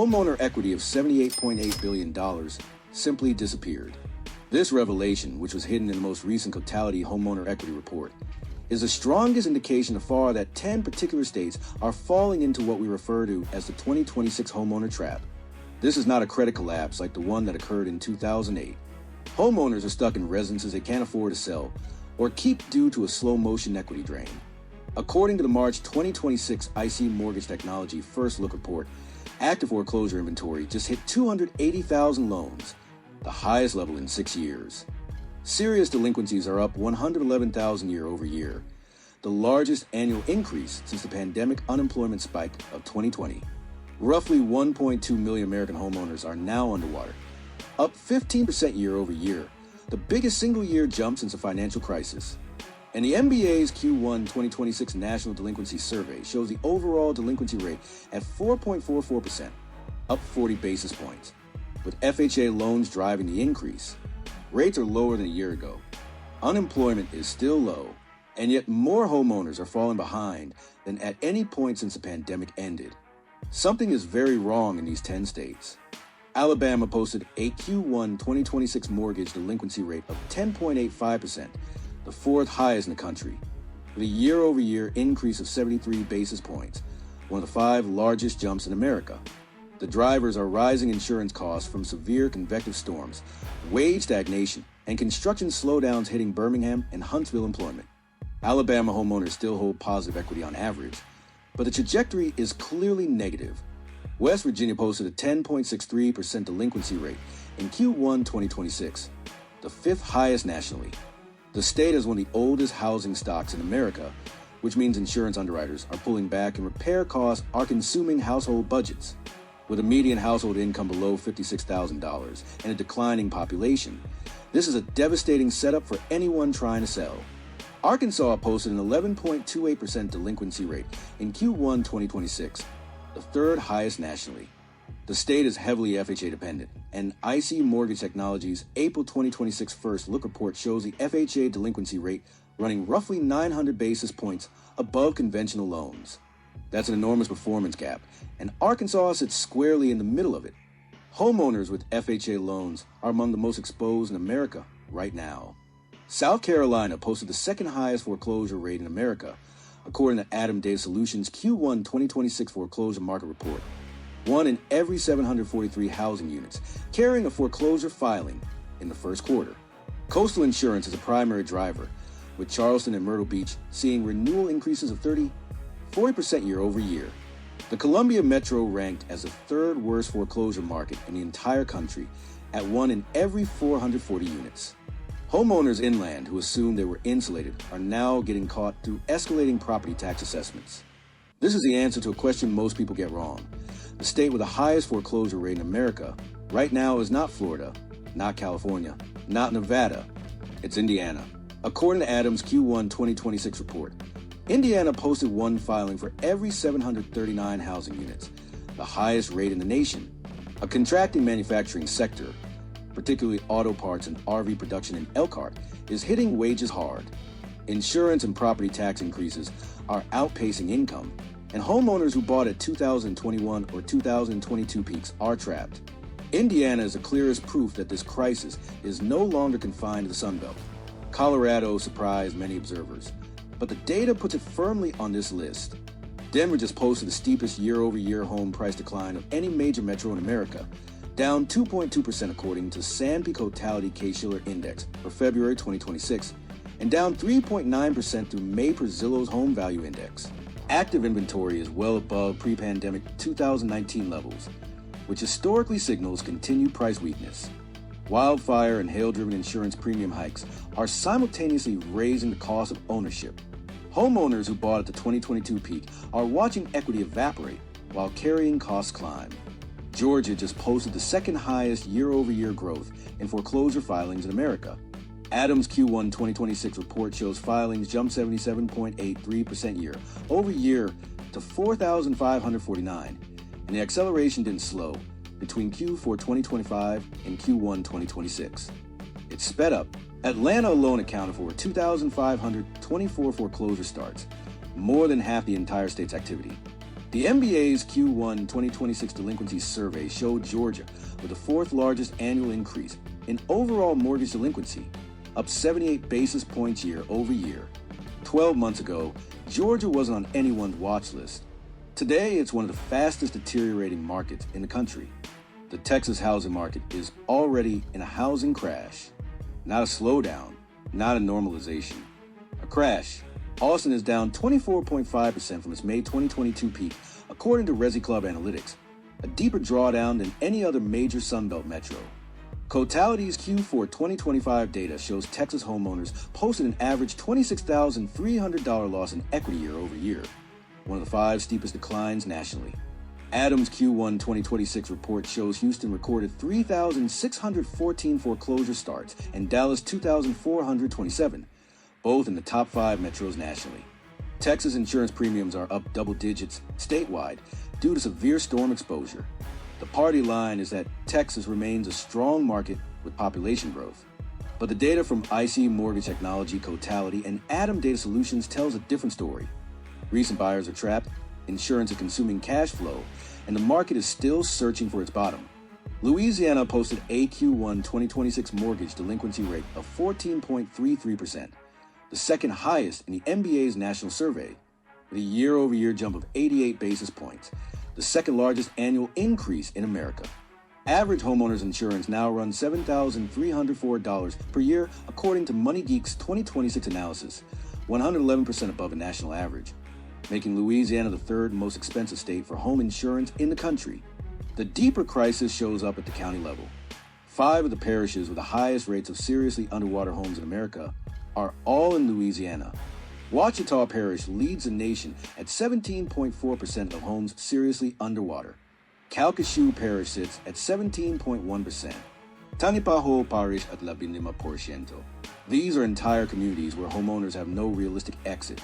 Homeowner equity of $78.8 billion simply disappeared. This revelation, which was hidden in the most recent Cotality Homeowner Equity Report, is the strongest indication afar that 10 particular states are falling into what we refer to as the 2026 Homeowner Trap. This is not a credit collapse like the one that occurred in 2008. Homeowners are stuck in residences they can't afford to sell or keep due to a slow-motion equity drain. According to the March 2026 IC Mortgage Technology First Look Report, active foreclosure inventory just hit 280,000 loans, the highest level in 6 years. Serious delinquencies are up 111,000 year over year, the largest annual increase since the pandemic unemployment spike of 2020. Roughly 1.2 million American homeowners are now underwater, up 15% year over year, the biggest single-year jump since the financial crisis. And the MBA's Q1 2026 National Delinquency Survey shows the overall delinquency rate at 4.44%, up 40 basis points, with FHA loans driving the increase. Rates are lower than a year ago. Unemployment is still low, and yet more homeowners are falling behind than at any point since the pandemic ended. Something is very wrong in these 10 states. Alabama posted a Q1 2026 mortgage delinquency rate of 10.85%, the fourth highest in the country, with a year-over-year increase of 73 basis points, one of the 5 largest jumps in America. The drivers are rising insurance costs from severe convective storms, wage stagnation, and construction slowdowns hitting Birmingham and Huntsville employment. Alabama homeowners still hold positive equity on average, but the trajectory is clearly negative. West Virginia posted a 10.63% delinquency rate in Q1 2026, the 5th highest nationally. The state is one of the oldest housing stocks in America, which means insurance underwriters are pulling back and repair costs are consuming household budgets. With a median household income below $56,000 and a declining population, this is a devastating setup for anyone trying to sell. Arkansas posted an 11.28% delinquency rate in Q1 2026, the 3rd highest nationally. The state is heavily FHA dependent, and IC Mortgage Technology's April 2026 First Look Report shows the FHA delinquency rate running roughly 900 basis points above conventional loans. That's an enormous performance gap, and Arkansas sits squarely in the middle of it. Homeowners with FHA loans are among the most exposed in America right now. South Carolina posted the 2nd highest foreclosure rate in America, according to ATTOM Data Solutions' Q1 2026 Foreclosure Market Report. 1 in every 743 housing units carrying a foreclosure filing in the first quarter. Coastal insurance is a primary driver, with Charleston and Myrtle Beach seeing renewal increases of 40% year over year. The Columbia Metro ranked as the 3rd worst foreclosure market in the entire country at 1 in every 440 units. Homeowners inland who assumed they were insulated are now getting caught through escalating property tax assessments. This is the answer to a question most people get wrong. The state with the highest foreclosure rate in America right now is not Florida, not California, not Nevada, it's Indiana. According to ATTOM's Q1 2026 report, Indiana posted 1 filing for every 739 housing units, the highest rate in the nation. A contracting manufacturing sector, particularly auto parts and RV production in Elkhart, is hitting wages hard. Insurance and property tax increases are outpacing income, and homeowners who bought at 2021 or 2022 peaks are trapped. Indiana is the clearest proof that this crisis is no longer confined to the Sun Belt. Colorado surprised many observers, but the data puts it firmly on this list. Denver just posted the steepest year-over-year home price decline of any major metro in America, down 2.2% according to S&P Cotality Case-Shiller Index for February 2026, and down 3.9% through May per Zillow's Home Value Index. Active inventory is well above pre-pandemic 2019 levels, which historically signals continued price weakness. Wildfire and hail-driven insurance premium hikes are simultaneously raising the cost of ownership. Homeowners who bought at the 2022 peak are watching equity evaporate while carrying costs climb. Georgia just posted the 2nd highest year-over-year growth in foreclosure filings in America. ATTOM's Q1 2026 report shows filings jumped 77.83% year over year to 4,549, and the acceleration didn't slow between Q4 2025 and Q1 2026. It sped up. Atlanta alone accounted for 2,524 foreclosure starts, more than half the entire state's activity. The MBA's Q1 2026 delinquency survey showed Georgia with the fourth largest annual increase in overall mortgage delinquency, up 78 basis points year over year. 12 months ago, Georgia wasn't on anyone's watch list. Today, it's one of the fastest deteriorating markets in the country. The Texas housing market is already in a housing crash. Not a slowdown, not a normalization. A crash. Austin is down 24.5% from its May 2022 peak, according to ResiClub Analytics, a deeper drawdown than any other major Sunbelt metro. Cotality's Q4 2025 data shows Texas homeowners posted an average $26,300 loss in equity year over year, one of the 5 steepest declines nationally. ATTOM's Q1 2026 report shows Houston recorded 3,614 foreclosure starts and Dallas 2,427, both in the top 5 metros nationally. Texas insurance premiums are up double digits statewide due to severe storm exposure. The party line is that Texas remains a strong market with population growth. But the data from IC Mortgage Technology, Cotality, and ATTOM Data Solutions tells a different story. Recent buyers are trapped, insurance is consuming cash flow, and the market is still searching for its bottom. Louisiana posted a Q1 2026 mortgage delinquency rate of 14.33%. The second highest in the MBA's national survey, with a year-over-year jump of 88 basis points, the second largest annual increase in America. Average homeowners insurance now runs $7,304 per year, according to MoneyGeek's 2026 analysis, 111% above the national average, making Louisiana the third most expensive state for home insurance in the country. The deeper crisis shows up at the county level. 5 of the parishes with the highest rates of seriously underwater homes in America are all in Louisiana. Ouachita Parish leads the nation at 17.4% of homes seriously underwater. Calcasieu Parish sits at 17.1%. Tanipaho Parish at 15%. These are entire communities where homeowners have no realistic exit.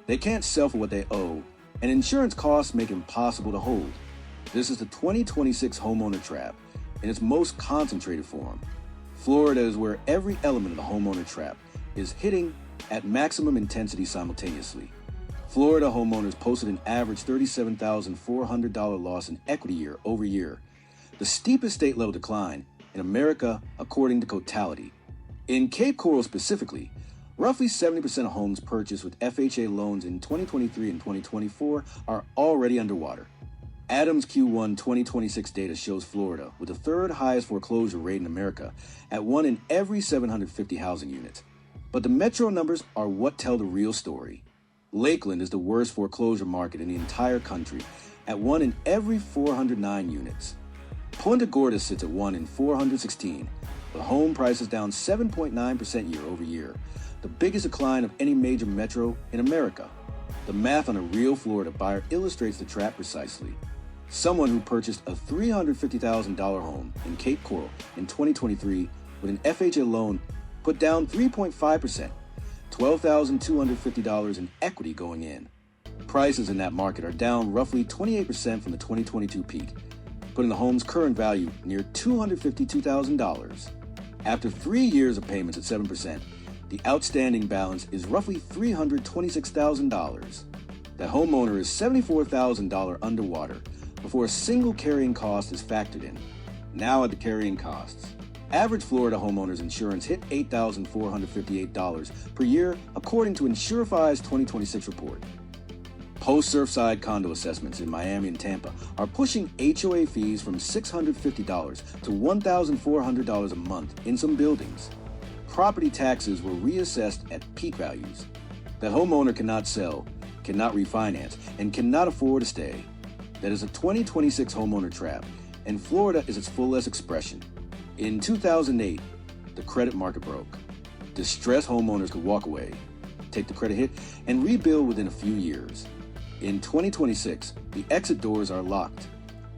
They can't sell for what they owe, and insurance costs make it impossible to hold. This is the 2026 Homeowner Trap in its most concentrated form. Florida is where every element of the Homeowner Trap is hitting at maximum intensity simultaneously. Florida homeowners posted an average $37,400 loss in equity year over year, the steepest state-level decline in America according to Cotality. In Cape Coral specifically, roughly 70% of homes purchased with FHA loans in 2023 and 2024 are already underwater. ATTOM's Q1 2026 data shows Florida with the third highest foreclosure rate in America at 1 in every 750 housing units. But the metro numbers are what tell the real story. Lakeland is the worst foreclosure market in the entire country at 1 in every 409 units. Punta Gorda sits at 1 in 416, with home prices down 7.9% year over year, the biggest decline of any major metro in America. The math on a real Florida buyer illustrates the trap precisely. Someone who purchased a $350,000 home in Cape Coral in 2023 with an FHA loan put down 3.5%, $12,250 in equity going in. Prices in that market are down roughly 28% from the 2022 peak, putting the home's current value near $252,000. After 3 years of payments at 7%, the outstanding balance is roughly $326,000. That homeowner is $74,000 underwater before a single carrying cost is factored in. Now at the carrying costs. Average Florida homeowners insurance hit $8,458 per year, according to Insurify's 2026 report. Post-Surfside condo assessments in Miami and Tampa are pushing HOA fees from $650 to $1,400 a month in some buildings. Property taxes were reassessed at peak values. That homeowner cannot sell, cannot refinance, and cannot afford to stay. That is a 2026 homeowner trap, and Florida is its fullest expression. In 2008, the credit market broke. Distressed homeowners could walk away, take the credit hit, and rebuild within a few years. In 2026, the exit doors are locked.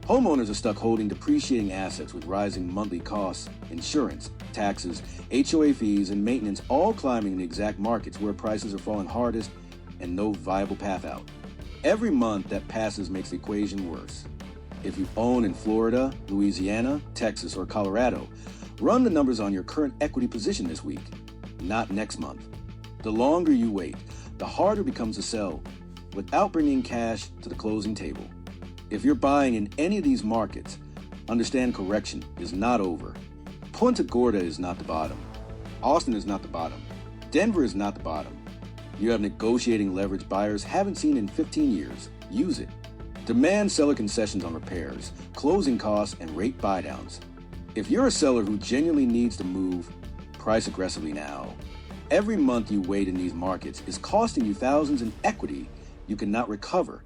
Homeowners are stuck holding depreciating assets with rising monthly costs, insurance, taxes, HOA fees, and maintenance all climbing in the exact markets where prices are falling hardest and no viable path out. Every month that passes makes the equation worse. If you own in Florida, Louisiana, Texas, or Colorado, run the numbers on your current equity position this week, not next month. The longer you wait, the harder it becomes to sell without bringing cash to the closing table. If you're buying in any of these markets, understand correction is not over. Punta Gorda is not the bottom. Austin is not the bottom. Denver is not the bottom. You have negotiating leverage buyers haven't seen in 15 years. Use it. Demand seller concessions on repairs, closing costs, and rate buydowns. If you're a seller who genuinely needs to move, price aggressively now. Every month you wait in these markets is costing you thousands in equity you cannot recover